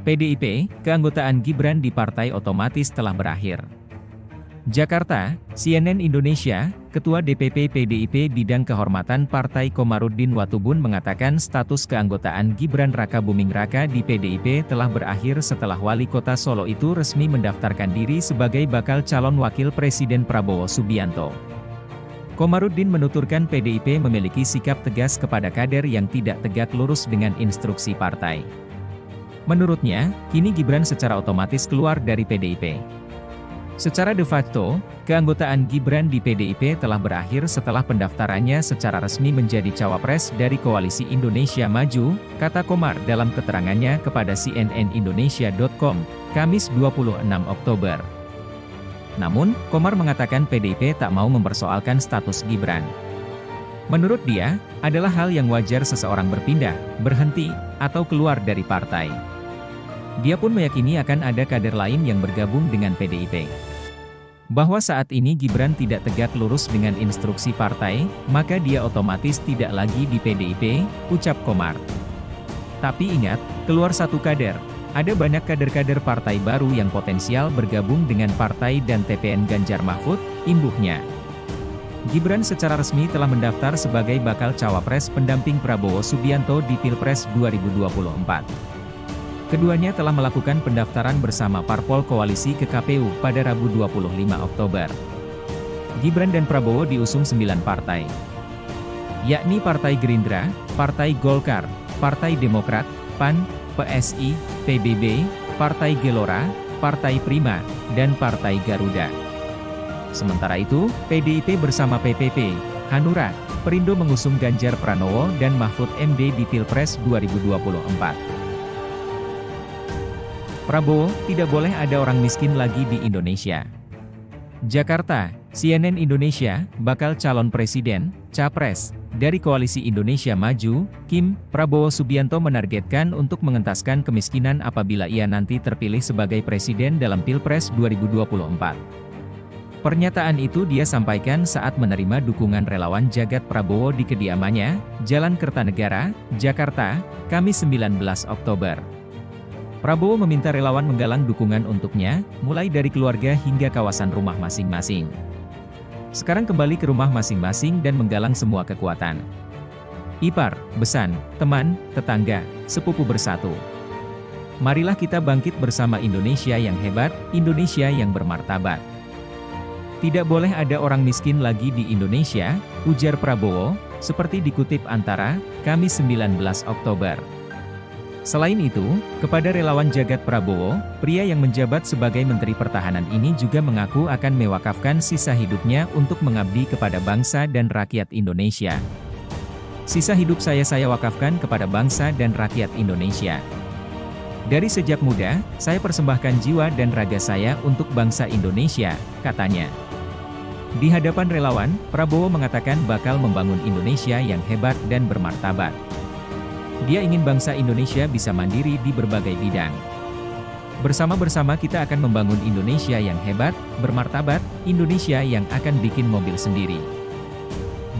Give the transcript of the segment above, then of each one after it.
PDIP, keanggotaan Gibran di partai otomatis telah berakhir. Jakarta, CNN Indonesia, Ketua DPP PDIP Bidang Kehormatan Partai Komarudin Watubun mengatakan status keanggotaan Gibran Rakabuming Raka di PDIP telah berakhir setelah Wali Kota Solo itu resmi mendaftarkan diri sebagai bakal calon Wakil Presiden Prabowo Subianto. Komarudin menuturkan PDIP memiliki sikap tegas kepada kader yang tidak tegak lurus dengan instruksi partai. Menurutnya, kini Gibran secara otomatis keluar dari PDIP. Secara de facto, keanggotaan Gibran di PDIP telah berakhir setelah pendaftarannya secara resmi menjadi cawapres dari Koalisi Indonesia Maju, kata Komar dalam keterangannya kepada cnnindonesia.com, Kamis 26 Oktober. Namun, Komar mengatakan PDIP tak mau mempersoalkan status Gibran. Menurut dia, adalah hal yang wajar seseorang berpindah, berhenti, atau keluar dari partai. Dia pun meyakini akan ada kader lain yang bergabung dengan PDIP. Bahwa saat ini Gibran tidak tegak lurus dengan instruksi partai, maka dia otomatis tidak lagi di PDIP, ucap Komar. Tapi ingat, keluar satu kader, ada banyak kader-kader partai baru yang potensial bergabung dengan partai dan TPN Ganjar Mahfud, imbuhnya. Gibran secara resmi telah mendaftar sebagai bakal cawapres pendamping Prabowo Subianto di Pilpres 2024. Keduanya telah melakukan pendaftaran bersama parpol koalisi ke KPU pada Rabu 25 Oktober. Gibran dan Prabowo diusung 9 partai, yakni Partai Gerindra, Partai Golkar, Partai Demokrat, PAN, PSI, PBB, Partai Gelora, Partai Prima, dan Partai Garuda. Sementara itu, PDIP bersama PPP, Hanura, Perindo mengusung Ganjar Pranowo dan Mahfud MD di Pilpres 2024. Prabowo, tidak boleh ada orang miskin lagi di Indonesia. Jakarta, CNN Indonesia, bakal calon presiden, capres, dari Koalisi Indonesia Maju, Kim, Prabowo Subianto menargetkan untuk mengentaskan kemiskinan apabila ia nanti terpilih sebagai presiden dalam Pilpres 2024. Pernyataan itu dia sampaikan saat menerima dukungan relawan jagat Prabowo di kediamannya, Jalan Kertanegara, Jakarta, Kamis 19 Oktober. Prabowo meminta relawan menggalang dukungan untuknya, mulai dari keluarga hingga kawasan rumah masing-masing. Sekarang kembali ke rumah masing-masing dan menggalang semua kekuatan. Ipar, besan, teman, tetangga, sepupu bersatu. Marilah kita bangkit bersama Indonesia yang hebat, Indonesia yang bermartabat. Tidak boleh ada orang miskin lagi di Indonesia, ujar Prabowo, seperti dikutip Antara, Kamis 19 Oktober. Selain itu, kepada relawan jagat Prabowo, pria yang menjabat sebagai Menteri Pertahanan ini juga mengaku akan mewakafkan sisa hidupnya untuk mengabdi kepada bangsa dan rakyat Indonesia. Sisa hidup saya wakafkan kepada bangsa dan rakyat Indonesia. Dari sejak muda, saya persembahkan jiwa dan raga saya untuk bangsa Indonesia, katanya. Di hadapan relawan, Prabowo mengatakan bakal membangun Indonesia yang hebat dan bermartabat. Dia ingin bangsa Indonesia bisa mandiri di berbagai bidang. Bersama-bersama kita akan membangun Indonesia yang hebat, bermartabat, Indonesia yang akan bikin mobil sendiri.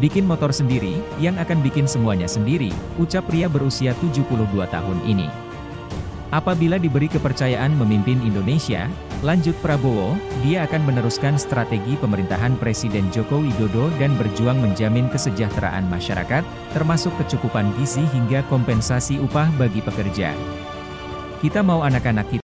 Bikin motor sendiri, yang akan bikin semuanya sendiri, ucap pria berusia 72 tahun ini. Apabila diberi kepercayaan memimpin Indonesia, lanjut Prabowo, dia akan meneruskan strategi pemerintahan Presiden Joko Widodo dan berjuang menjamin kesejahteraan masyarakat, termasuk kecukupan gizi hingga kompensasi upah bagi pekerja. Kita mau anak-anak kita